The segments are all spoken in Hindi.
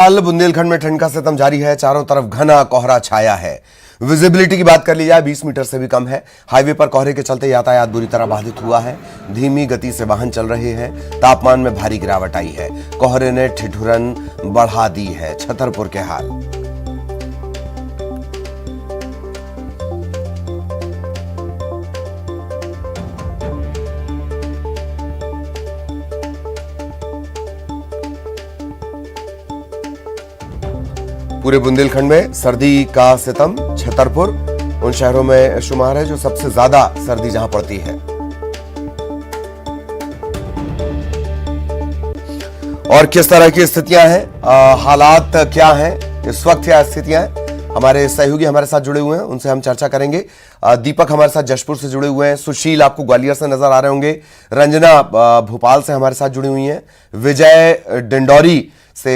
हाल बुंदेलखंड में ठंड का सितम जारी है। चारों तरफ घना कोहरा छाया है। विजिबिलिटी की बात कर ली जाए 20 मीटर से भी कम है। हाईवे पर कोहरे के चलते यातायात बुरी तरह बाधित हुआ है। धीमी गति से वाहन चल रहे हैं। तापमान में भारी गिरावट आई है। कोहरे ने ठिठुरन बढ़ा दी है। छतरपुर के हाल। पूरे बुंदेलखंड में सर्दी का सितम। छतरपुर उन शहरों में शुमार है जो सबसे ज्यादा सर्दी जहां पड़ती है। और किस तरह की स्थितियां हैं, हालात क्या हैं इस वक्त, क्या स्थितियां हैं, हमारे सहयोगी हमारे साथ जुड़े हुए हैं, उनसे हम चर्चा करेंगे। दीपक हमारे साथ जशपुर से जुड़े हुए हैं। सुशील आपको ग्वालियर से नजर आ रहे होंगे। रंजना भोपाल से हमारे साथ जुड़ी हुई हैं। विजय डिंडौरी से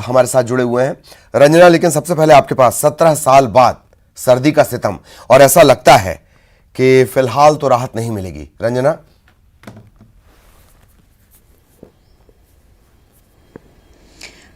हमारे साथ जुड़े हुए हैं। रंजना, लेकिन सबसे पहले आपके पास 17 साल बाद सर्दी का सितम, और ऐसा लगता है कि फिलहाल तो राहत नहीं मिलेगी। रंजना।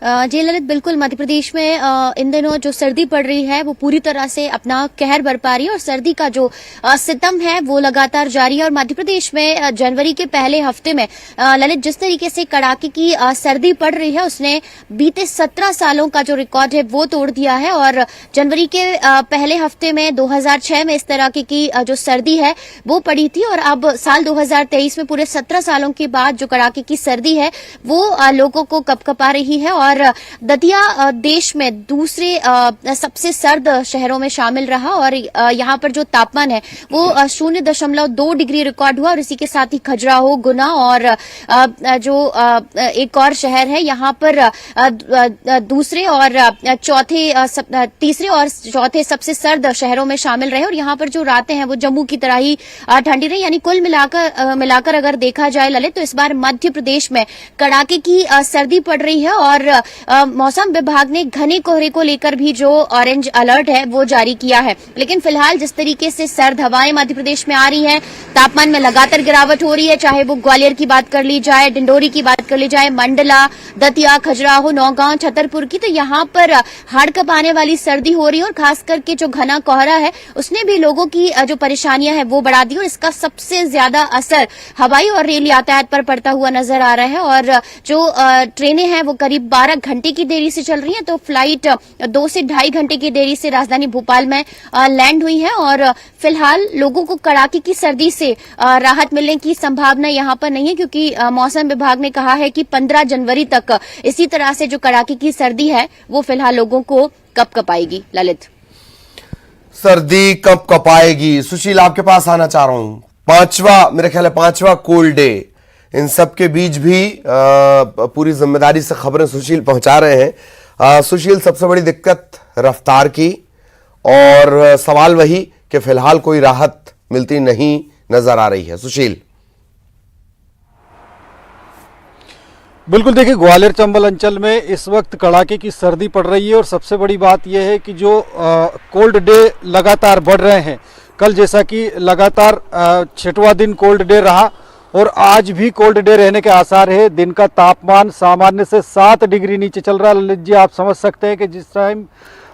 जी ललित, बिल्कुल मध्य प्रदेश में इन दिनों जो सर्दी पड़ रही है वो पूरी तरह से अपना कहर बरपा रही है और सर्दी का जो सितम है वो लगातार जारी है। और मध्य प्रदेश में जनवरी के पहले हफ्ते में ललित जिस तरीके से कड़ाके की सर्दी पड़ रही है उसने बीते 17 सालों का जो रिकॉर्ड है वो तोड़ दिया है। और जनवरी के पहले हफ्ते में 2006 में इस तरह की जो सर्दी है वो पड़ी थी, और अब साल 2023 में पूरे 17 सालों के बाद जो कड़ाके की सर्दी है वो लोगों को कपकपा रही है। और दतिया देश में दूसरे सबसे सर्द शहरों में शामिल रहा और यहां पर जो तापमान है वो 0.2 डिग्री रिकॉर्ड हुआ। और इसी के साथ ही खजुराहो, गुना और जो एक और शहर है यहां पर दूसरे और तीसरे और चौथे सबसे सर्द शहरों में शामिल रहे। और यहां पर जो रातें हैं वो जम्मू की तरह ही ठंडी रही। यानी कुल मिलाकर अगर देखा जाए ललित तो इस बार मध्य प्रदेश में कड़ाके की सर्दी पड़ रही है। और मौसम विभाग ने घने कोहरे को लेकर भी जो ऑरेंज अलर्ट है वो जारी किया है। लेकिन फिलहाल जिस तरीके से सर्द हवाएं मध्य प्रदेश में आ रही हैं, तापमान में लगातार गिरावट हो रही है, चाहे वो ग्वालियर की बात कर ली जाए, डिंडोरी की बात कर ली जाए, मंडला, दतिया, खजुराहो, नौगांव, छतरपुर की, तो यहाँ पर हाड़ कपाने वाली सर्दी हो रही है। और खास करके जो घना कोहरा है उसने भी लोगों की जो परेशानियां हैं वो बढ़ा दी। और इसका सबसे ज्यादा असर हवाई और रेल यातायात पर पड़ता हुआ नजर आ रहा है। और जो ट्रेनें हैं वो करीब 12 घंटे की देरी से चल रही है, तो फ्लाइट 2 से 2.5 घंटे की देरी से राजधानी भोपाल में लैंड हुई है। और फिलहाल लोगों को कड़ाके की सर्दी से राहत मिलने की संभावना यहां पर नहीं है, क्योंकि मौसम विभाग ने कहा है कि 15 जनवरी तक इसी तरह से जो कड़ाके की सर्दी है वो फिलहाल लोगों को कपकपाएगी। ललित, सर्दी कपकपाएगी। सुशील, आपके पास आना चाह रहा हूं। मेरे ख्याल है 5वां कोल्ड डे, इन सब के बीच भी पूरी जिम्मेदारी से खबरें सुशील पहुंचा रहे हैं। सुशील, सबसे बड़ी दिक्कत रफ्तार की, और सवाल वही कि फिलहाल कोई राहत मिलती नहीं नजर आ रही है। सुशील। बिल्कुल, देखिए ग्वालियर चंबल अंचल में इस वक्त कड़ाके की सर्दी पड़ रही है। और सबसे बड़ी बात यह है कि जो कोल्ड डे लगातार बढ़ रहे हैं, कल जैसा कि लगातार 6वां दिन कोल्ड डे रहा और आज भी कोल्ड डे रहने के आसार है। दिन का तापमान सामान्य से 7 डिग्री नीचे चल रहा है। ललित जी, आप समझ सकते हैं कि जिस टाइम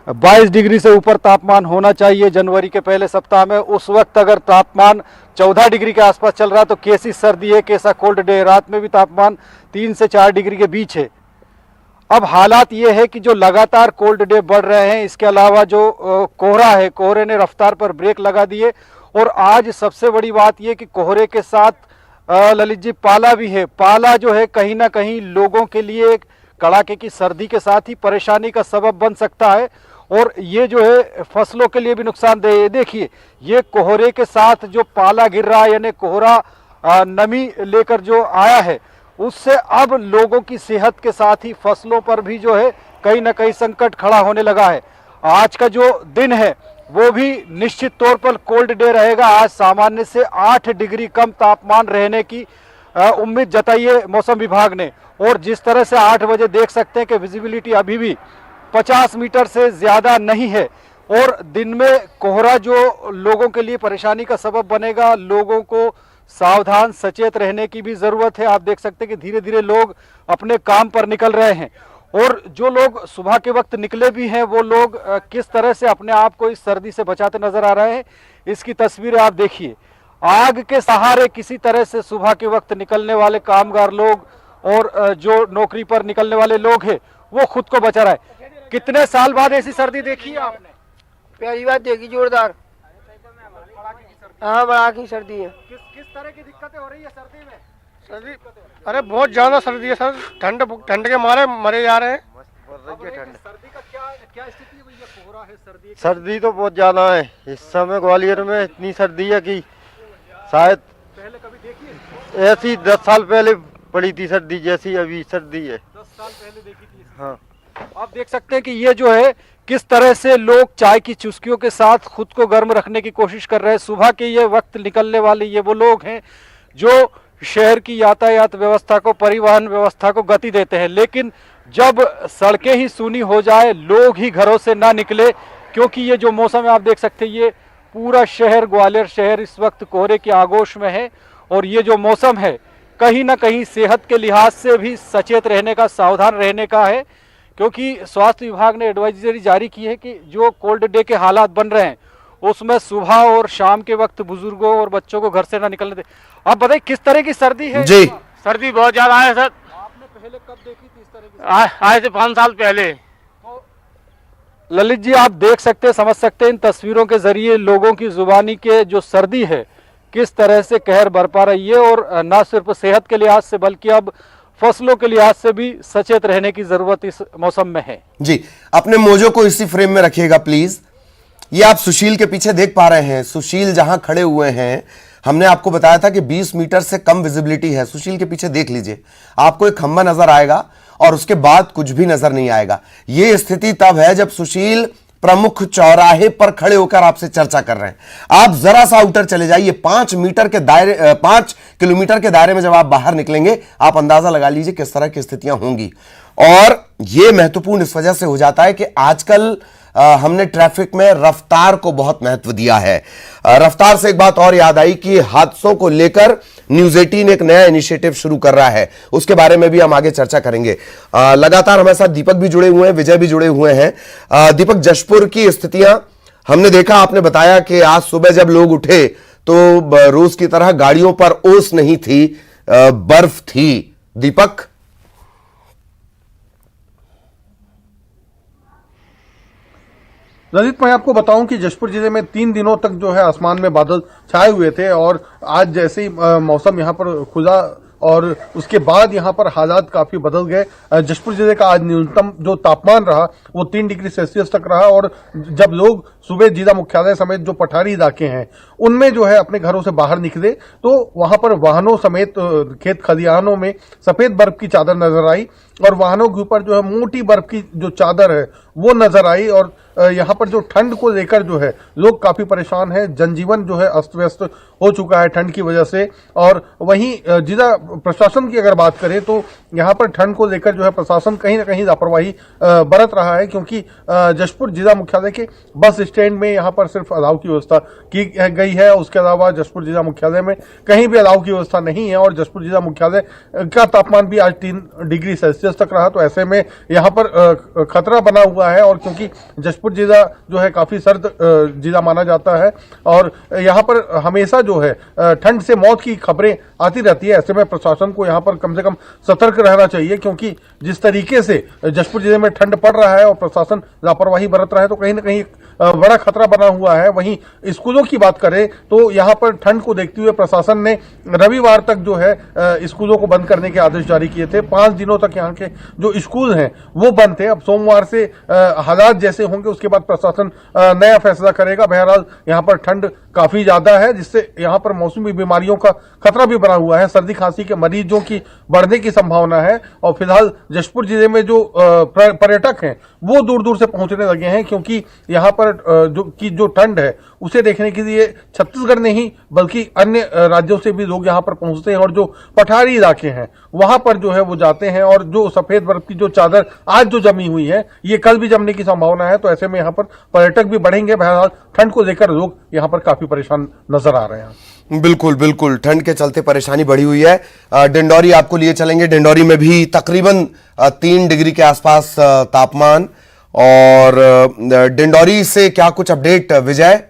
22 डिग्री से ऊपर तापमान होना चाहिए जनवरी के पहले सप्ताह में, उस वक्त अगर तापमान 14 डिग्री के आसपास चल रहा है तो कैसी सर्दी है, कैसा कोल्ड डे है। रात में भी तापमान 3 से 4 डिग्री के बीच है। अब हालात ये है कि जो लगातार कोल्ड डे बढ़ रहे हैं, इसके अलावा जो कोहरा है, कोहरे ने रफ्तार पर ब्रेक लगा दिए। और आज सबसे बड़ी बात यह कि कोहरे के साथ ललित जी पाला भी है। पाला जो है कहीं ना कहीं लोगों के लिए कड़ाके की सर्दी के साथ ही परेशानी का सबब बन सकता है। और ये जो है फसलों के लिए भी नुकसानदेह है। देखिए, ये कोहरे के साथ जो पाला गिर रहा है, यानी कोहरा नमी लेकर जो आया है, उससे अब लोगों की सेहत के साथ ही फसलों पर भी जो है कहीं ना कहीं संकट खड़ा होने लगा है। आज का जो दिन है वो भी निश्चित तौर पर कोल्ड डे रहेगा। आज सामान्य से 8 डिग्री कम तापमान रहने की उम्मीद जताई है मौसम विभाग ने। और जिस तरह से 8 बजे देख सकते हैं कि विजिबिलिटी अभी भी 50 मीटर से ज्यादा नहीं है। और दिन में कोहरा जो लोगों के लिए परेशानी का सबब बनेगा, लोगों को सावधान सचेत रहने की भी जरूरत है। आप देख सकते हैं कि धीरे धीरे लोग अपने काम पर निकल रहे हैं। और जो लोग सुबह के वक्त निकले भी हैं वो लोग किस तरह से अपने आप को इस सर्दी से बचाते नजर आ रहे हैं, इसकी तस्वीरें आप देखिए। आग के सहारे किसी तरह से सुबह के वक्त निकलने वाले कामगार लोग और जो नौकरी पर निकलने वाले लोग हैं वो खुद को बचा रहा है। कितने साल बाद ऐसी सर्दी देखी है आपने? पहली बार देखी, जोरदार। हाँ, बड़ा की सर्दी है। किस तरह की दिक्कतें हो रही है सर्दी में? सर्दी, अरे बहुत ज्यादा सर्दी है सर। ठंड के मारे मरे जा रहे हैं। सर्दी का क्या स्थिति है भैया? कोहरा है, सर्दी तो बहुत ज्यादा है इस समय ग्वालियर में। इतनी सर्दी है कि शायद पहले कभी देखी है? ऐसी 10 साल पहले पड़ी थी सर्दी जैसी अभी सर्दी है। 10 साल पहले देखी थी। हाँ, आप देख सकते हैं कि ये जो है किस तरह से लोग चाय की चुस्कियों के साथ खुद को गर्म रखने की कोशिश कर रहे हैं। सुबह के ये वक्त निकलने वाले ये वो लोग हैं जो शहर की यातायात व्यवस्था को, परिवहन व्यवस्था को गति देते हैं, लेकिन जब सड़कें ही सूनी हो जाए, लोग ही घरों से ना निकले, क्योंकि ये जो मौसम है आप देख सकते हैं, ये पूरा शहर, ग्वालियर शहर इस वक्त कोहरे की आगोश में है। और ये जो मौसम है कहीं ना कहीं सेहत के लिहाज से भी सचेत रहने का, सावधान रहने का है, क्योंकि स्वास्थ्य विभाग ने एडवाइजरी जारी की है कि जो कोल्ड डे के हालात बन रहे हैं उसमें सुबह और शाम के वक्त बुजुर्गों और बच्चों को घर से ना निकलने दे। आप बताइए किस तरह की सर्दी है? जी, सर्दी बहुत ज्यादा है सर। आपने पहले कब देखी थी इस तरह की? आज से 5 साल पहले। ललित जी, आप देख सकते हैं, समझ सकते हैं इन तस्वीरों के जरिए लोगों की जुबानी के जो सर्दी है किस तरह से कहर बरपा रही है। और न सिर्फ सेहत के लिहाज से बल्कि अब फसलों के लिहाज से भी सचेत रहने की जरूरत इस मौसम में है। जी, अपने मोजों को इसी फ्रेम में रखिएगा प्लीज। ये आप सुशील के पीछे देख पा रहे हैं। सुशील जहां खड़े हुए हैं, हमने आपको बताया था कि 20 मीटर से कम विजिबिलिटी है। सुशील के पीछे देख लीजिए, आपको एक खंबा नजर आएगा और उसके बाद कुछ भी नजर नहीं आएगा। यह स्थिति तब है जब सुशील प्रमुख चौराहे पर खड़े होकर आपसे चर्चा कर रहे हैं। आप जरा सा आउटर चले जाइए, 5 किलोमीटर के दायरे में जब आप बाहर निकलेंगे, आप अंदाजा लगा लीजिए किस तरह की स्थितियां होंगी। और यह महत्वपूर्ण इस वजह से हो जाता है कि आजकल हमने ट्रैफिक में रफ्तार को बहुत महत्व दिया है। रफ्तार से एक बात और याद आई कि हादसों को लेकर न्यूज 18 एक नया इनिशिएटिव शुरू कर रहा है, उसके बारे में भी हम आगे चर्चा करेंगे। लगातार हमारे साथ दीपक भी जुड़े हुए हैं, विजय भी जुड़े हुए हैं। दीपक, जशपुर की स्थितियां हमने देखा, आपने बताया कि आज सुबह जब लोग उठे तो रोज की तरह गाड़ियों पर ओस नहीं थी, बर्फ थी। दीपक, ललित, मैं आपको बताऊं कि जशपुर जिले में 3 दिनों तक जो है आसमान में बादल छाए हुए थे और आज जैसे ही मौसम यहां पर खुला और उसके बाद यहां पर हालात काफी बदल गए। जशपुर जिले का आज न्यूनतम जो तापमान रहा वो 3 डिग्री सेल्सियस तक रहा और जब लोग सुबह जिला मुख्यालय समेत जो पठारी इलाके हैं उनमें जो है अपने घरों से बाहर निकले तो वहां पर वाहनों समेत खेत खलिहानों में सफेद बर्फ की चादर नजर आई और वाहनों के ऊपर जो है मोटी बर्फ की जो चादर है वो नजर आई। और यहाँ पर जो ठंड को लेकर जो है लोग काफी परेशान हैं, जनजीवन जो है अस्त व्यस्त हो चुका है ठंड की वजह से। और वहीं जिला प्रशासन की अगर बात करें तो यहाँ पर ठंड को लेकर जो है प्रशासन कहीं ना कहीं लापरवाही बरत रहा है, क्योंकि जशपुर जिला मुख्यालय के बस स्टैंड में यहाँ पर सिर्फ अलाव की व्यवस्था की गई है। उसके अलावा जशपुर जिला मुख्यालय में कहीं भी अलाव की व्यवस्था नहीं है और जशपुर जिला मुख्यालय का तापमान भी आज 3 डिग्री सेल्सियस तक रहा। तो ऐसे में यहाँ पर खतरा बना हुआ है और क्योंकि जशपुर जिला जो है काफी सर्द जिला माना जाता है और यहाँ पर हमेशा जो है ठंड से मौत की खबरें आती रहती है। ऐसे में प्रशासन को यहाँ पर कम से कम सतर्क रहना चाहिए, क्योंकि जिस तरीके से जशपुर जिले में ठंड पड़ रहा है और प्रशासन लापरवाही बरत रहा है तो कहीं ना कहीं बड़ा खतरा बना हुआ है। वहीं स्कूलों की बात करें तो यहाँ पर ठंड को देखते हुए प्रशासन ने रविवार तक जो है स्कूलों को बंद करने के आदेश जारी किए थे। 5 दिनों तक यहाँ के जो स्कूल हैं वो बंद थे। अब सोमवार से हालात जैसे होंगे उसके बाद प्रशासन नया फैसला करेगा। बहरहाल यहाँ पर ठंड काफी ज्यादा है जिससे यहाँ पर मौसमी बीमारियों का खतरा भी बना हुआ है। सर्दी खांसी के मरीजों की बढ़ने की संभावना है और फिलहाल जशपुर जिले में जो पर्यटक हैं वो दूर दूर से पहुंचने लगे हैं, क्योंकि यहाँ पर जो ठंड है उसे देखने के लिए छत्तीसगढ़ नहीं बल्कि अन्य राज्यों से भी लोग यहाँ पर पहुंचते हैं और जो पठारी इलाके हैं वहां पर जो है वो जाते हैं और जो सफेद बर्फ की जो चादर आज जो जमी हुई है ये कल भी जमने की संभावना है। तो ऐसे में यहाँ पर पर्यटक भी बढ़ेंगे। बहरहाल ठंड को लेकर लोग यहाँ पर काफी परेशान नजर आ रहे हैं। बिल्कुल बिल्कुल, ठंड के चलते परेशानी बढ़ी हुई है। डिंडौरी आपको लिए चलेंगे। डिंडौरी में भी तकरीबन 3 डिग्री के आसपास तापमान। और डिंडौरी से क्या कुछ अपडेट विजय?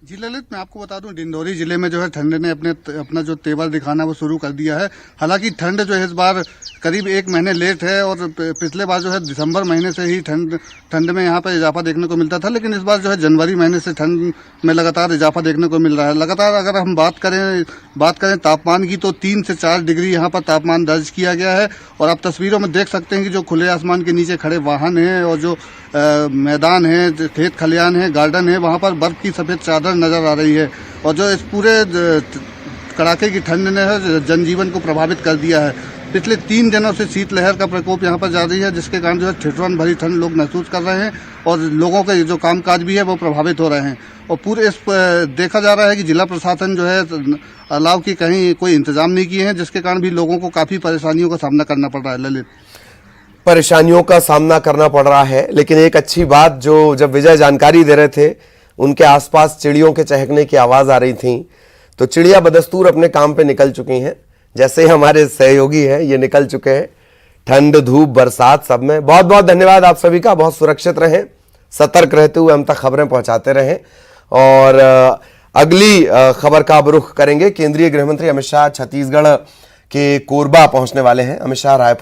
जी ललित, मैं आपको बता दूं, डिंडौरी जिले में जो है ठंड ने अपना जो तेवर दिखाना वो शुरू कर दिया है। हालांकि ठंड जो है इस बार करीब 1 महीने लेट है और पिछले बार जो है दिसंबर महीने से ही ठंड में यहाँ पर इजाफा देखने को मिलता था, लेकिन इस बार जो है जनवरी महीने से ठंड में लगातार इजाफा देखने को मिल रहा है। लगातार अगर हम बात करें तापमान की, तो 3 से 4 डिग्री यहाँ पर तापमान दर्ज किया गया है। और आप तस्वीरों में देख सकते हैं कि जो खुले आसमान के नीचे खड़े वाहन हैं और जो मैदान है, खेत खलियान है, गार्डन है, वहाँ पर बर्फ की सफेद चादर नजर आ रही है। और जो इस पूरे कड़ाके की ठंड ने जनजीवन को प्रभावित कर दिया है। पिछले 3 दिनों से शीतलहर का प्रकोप यहाँ पर जारी है, जिसके कारण जो है ठिठुरन भरी ठंड लोग महसूस कर रहे हैं और लोगों के जो कामकाज भी है वो प्रभावित हो रहे हैं। और पूरे देखा जा रहा है कि जिला प्रशासन जो है अलाव की कहीं कोई इंतजाम नहीं किए हैं, जिसके कारण भी लोगों को काफी परेशानियों का सामना करना पड़ रहा है। ललित, परेशानियों का सामना करना पड़ रहा है, लेकिन एक अच्छी बात, जो जब विजय जानकारी दे रहे थे, उनके आसपास चिड़ियों के चहकने की आवाज आ रही थी। तो चिड़िया बदस्तूर अपने काम पे निकल चुकी हैं, जैसे हमारे सहयोगी हैं ये निकल चुके हैं। ठंड, धूप, बरसात सब में बहुत बहुत धन्यवाद आप सभी का। बहुत सुरक्षित रहें, सतर्क रहते हुए हम तक खबरें पहुंचाते रहें। और अगली खबर का अब रुख करेंगे। केंद्रीय गृह मंत्री अमित शाह छत्तीसगढ़ के कोरबा पहुंचने वाले हैं। अमित शाह रायपुर